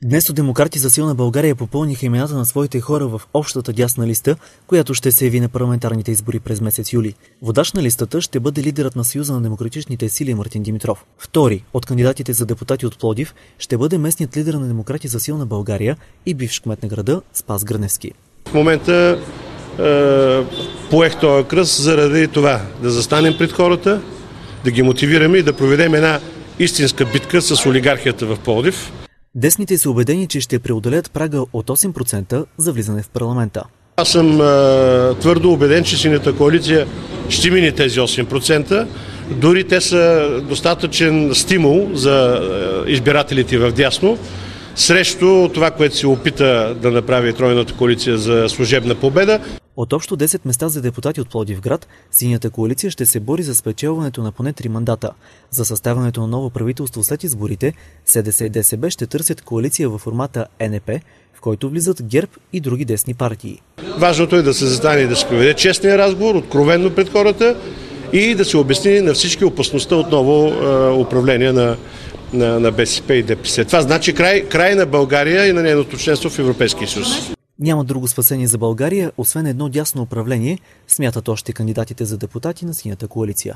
Днес от Демократи за силна България попълниха имената на своите хора в общата дясна листа, която ще се яви на парламентарните избори през месец юли. Водач на листата ще бъде лидерът на Съюза на демократичните сили Мартин Димитров. Втори от кандидатите за депутати от Пловдив ще бъде местният лидер на Демократи за силна България и бивш кмет на града Спас Гръневски. В момента поех този кръст заради това да застанем пред хората, да ги мотивираме и да проведем една истинска битка с олигархията в Пловдив. Десните са убедени, че ще преодолеят прага от 8% за влизане в парламента. Аз съм твърдо убеден, че Синята коалиция ще мине тези 8%. Дори те са достатъчен стимул за избирателите в дясно срещу това, което се опита да направи Тройната коалиция за служебна победа. От общо 10 места за депутати от Пловдивград, Синята коалиция ще се бори за спечелването на поне 3 мандата. За съставянето на ново правителство след изборите, СДС и ДСБ ще търсят коалиция във формата НП, в който влизат ГЕРБ и други десни партии. Важното е да се застане и да се проведе честния разговор, откровенно пред хората и да се обясни на всички опасността от ново управление на БСП и ДПС. Това значи край на България и на нейното членство в Европейския съюз. Няма друго спасение за България, освен едно дясно управление, смятат още кандидатите за депутати на Синята коалиция.